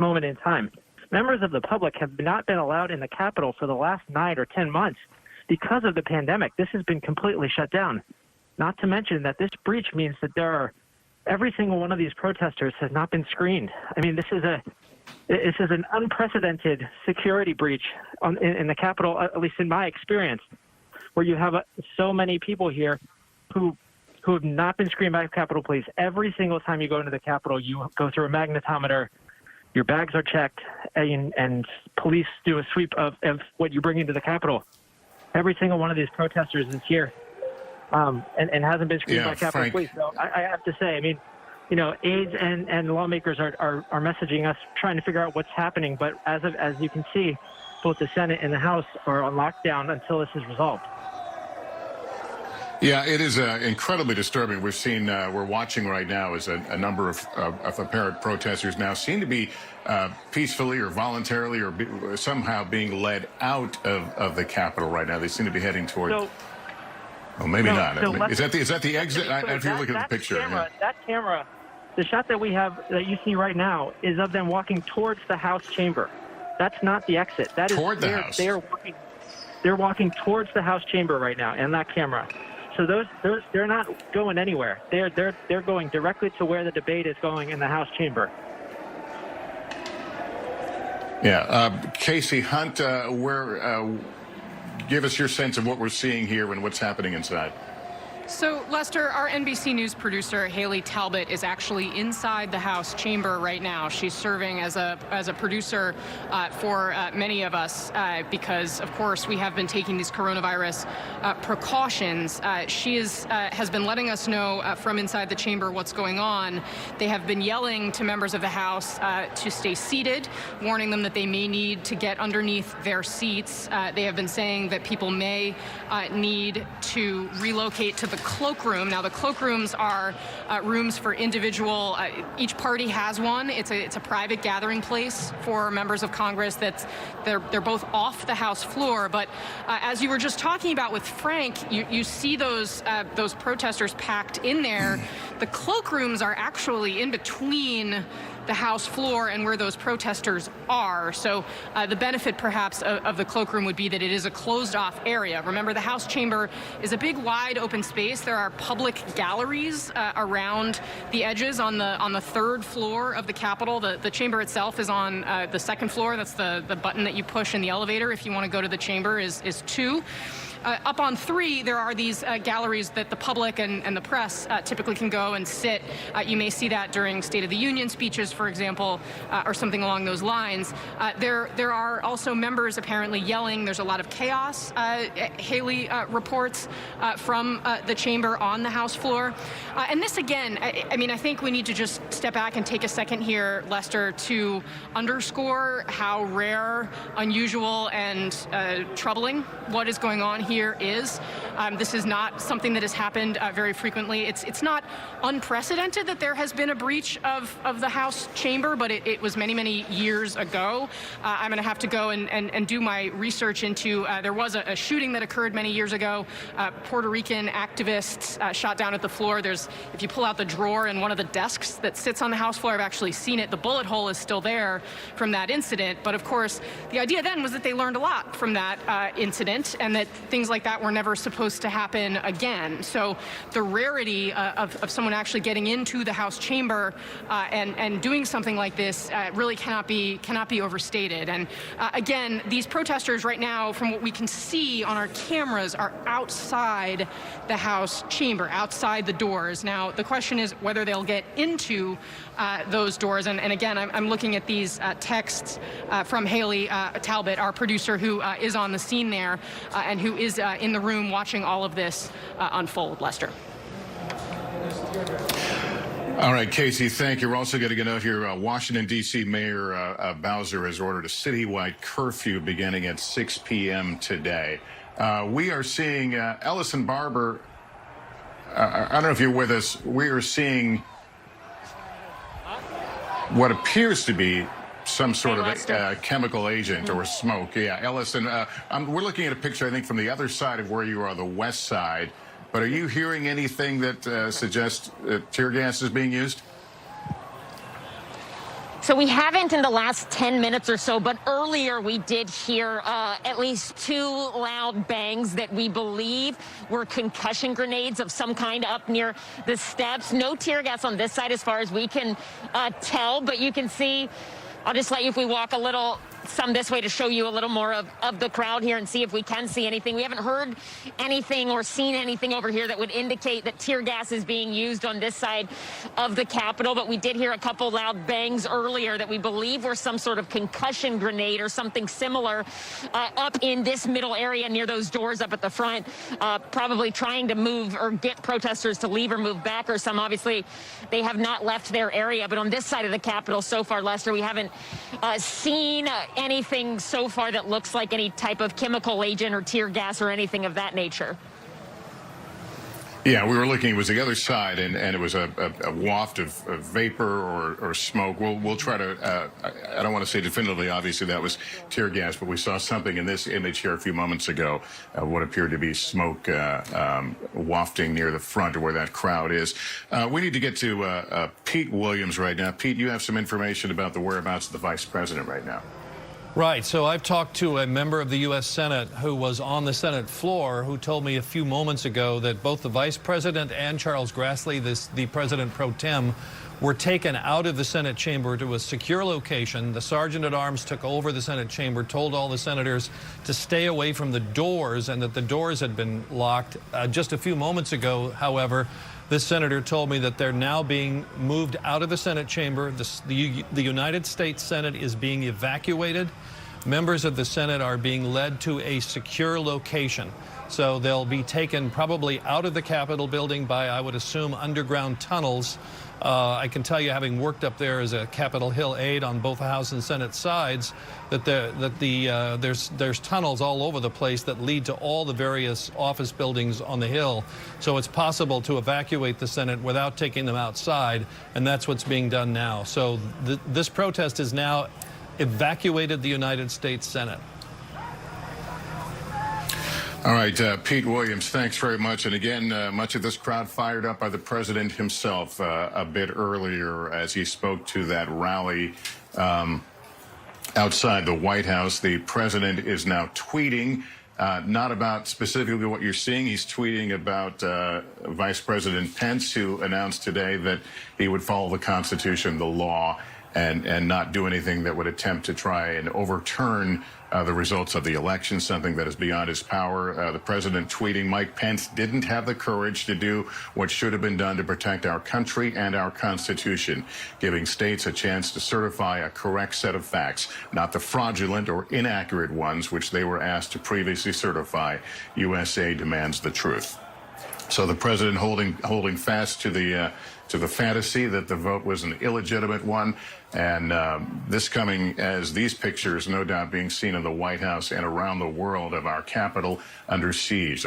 moment in time. Members of the public have not been allowed in the Capitol for the last 9 or 10 months because of the pandemic. This has been completely shut down. Not to mention that this breach means that every single one of these protesters has not been screened. I mean, this is an unprecedented security breach in the Capitol, at least in my experience, where you have so many people here who have not been screened by Capitol Police. Every single time you go into the Capitol, you go through a magnetometer, your bags are checked, and police do a sweep of what you bring into the Capitol. Every single one of these protesters is here and hasn't been screened by Capitol Police. So I have to say, I mean, you know, aides and lawmakers are messaging us, trying to figure out what's happening. But as you can see, both the Senate and the House are on lockdown until this is resolved. Yeah, it is incredibly disturbing. We're watching right now as a number of apparent protesters now seem to be peacefully or voluntarily or somehow being led out of the Capitol right now. They seem to be heading toward. Well, maybe not. Is that the exit? If you look at the picture, that camera, the shot that we have that you see right now is of them walking towards the House chamber. That's not the exit. That toward is the House. They're walking towards the House chamber right now in that camera. So they're not going anywhere. They're going directly to where the debate is going in the House chamber. Yeah, Casey Hunt, give us your sense of what we're seeing here and what's happening inside. So, Lester, our NBC News producer, Haley Talbot, is actually inside the House chamber right now. She's serving as a producer for many of us because, of course, we have been taking these coronavirus precautions. She has been letting us know from inside the chamber what's going on. They have been yelling to members of the House to stay seated, warning them that they may need to get underneath their seats. They have been saying that people may need to relocate to the cloakroom. Now, the cloakrooms are rooms for individual. Each party has one. It's a private gathering place for members of Congress. They're both off the House floor. But as you were just talking about with Frank, you see those protesters packed in there. The cloakrooms are actually in between the House floor and where those protesters are. So the benefit perhaps of the cloakroom would be that it is a closed off area. Remember, the House chamber is a big wide open space. There are public galleries around the edges on the third floor of the Capitol. The chamber itself is on the second floor. That's the button that you push in the elevator if you want to go to the chamber is 2. Up on 3, there are these galleries that the public and the press typically can go and sit. You may see that during State of the Union speeches, for example, or something along those lines. There are also members apparently yelling. There's a lot of chaos, Haley reports from the chamber on the House floor. And this, again, I mean, I think we need to just step back and take a second here, Lester, to underscore how rare, unusual, and troubling what is going on here is. This is not something that has happened very frequently. It's not unprecedented that there has been a breach of the House chamber, but it was many, many years ago. I'm going to have to go and do my research into, there was a shooting that occurred many years ago. Puerto Rican activists shot down at the floor. If you pull out the drawer in one of the desks that sits on the House floor, I've actually seen it. The bullet hole is still there from that incident. But of course, the idea then was that they learned a lot from that incident and that things like that were never supposed to happen again. So the rarity of someone actually getting into the House chamber and doing something like this really cannot be overstated. And again, these protesters right now, from what we can see on our cameras, are outside the House chamber, outside the doors. Now, the question is whether they'll get into those doors. And again, I'm looking at these texts from Haley Talbot, our producer, who is on the scene there and who is in the room watching all of this unfold. Lester. All right, Casey, thank you. We're also getting a note here. Washington, D.C. Mayor Bowser has ordered a citywide curfew beginning at 6 p.m. today. We are seeing Ellison Barber. I don't know if you're with us. We are seeing what appears to be some sort of chemical agent or smoke. Yeah, Ellison, we're looking at a picture, I think, from the other side of where you are, the west side. But are you hearing anything that suggests tear gas is being used? So we haven't in the last 10 minutes or so, but earlier we did hear at least 2 loud bangs that we believe were concussion grenades of some kind up near the steps. No tear gas on this side as far as we can tell, but you can see, I'll just let you, if we walk some this way to show you a little more of the crowd here and see if we can see anything. We haven't heard anything or seen anything over here that would indicate that tear gas is being used on this side of the Capitol, but we did hear a couple loud bangs earlier that we believe were some sort of concussion grenade or something similar up in this middle area near those doors up at the front, probably trying to move or get protesters to leave or move back, or some obviously they have not left their area. But on this side of the Capitol so far, Lester, we haven't seen anything so far that looks like any type of chemical agent or tear gas or anything of that nature. Yeah, we were looking. It was the other side, and it was a waft of vapor or smoke. We'll try to. I don't want to say definitively. Obviously, that was tear gas, but we saw something in this image here a few moments ago. What appeared to be smoke wafting near the front of where that crowd is. We need to get to Pete Williams right now. Pete, you have some information about the whereabouts of the vice president right now. Right. So I've talked to a member of the U.S. Senate who was on the Senate floor who told me a few moments ago that both the vice president and Charles Grassley, the president pro tem, were taken out of the Senate chamber to a secure location. The sergeant at arms took over the Senate chamber, told all the senators to stay away from the doors and that the doors had been locked. Just a few moments ago, however, this senator told me that they're now being moved out of the Senate chamber. The United States Senate is being evacuated. Members of the Senate are being led to a secure location. So they'll be taken probably out of the Capitol building by, I would assume, underground tunnels. I can tell you, having worked up there as a Capitol Hill aide on both the House and Senate sides, that there's tunnels all over the place that lead to all the various office buildings on the Hill. So it's possible to evacuate the Senate without taking them outside, and that's what's being done now. So this protest has now evacuated the United States Senate. All right, Pete Williams, thanks very much. And again, much of this crowd fired up by the president himself a bit earlier as he spoke to that rally outside the White House. The president is now tweeting, not about specifically what you're seeing. He's tweeting about Vice President Pence, who announced today that he would follow the Constitution, the law, and not do anything that would attempt to try and overturn the results of the election, something that is beyond his power. The president tweeting, Mike Pence didn't have the courage to do what should have been done to protect our country and our Constitution, giving states a chance to certify a correct set of facts, not the fraudulent or inaccurate ones which they were asked to previously certify. USA demands the truth. So the president holding fast to the fantasy that the vote was an illegitimate one, and this coming as these pictures, no doubt, being seen in the White House and around the world of our Capitol under siege.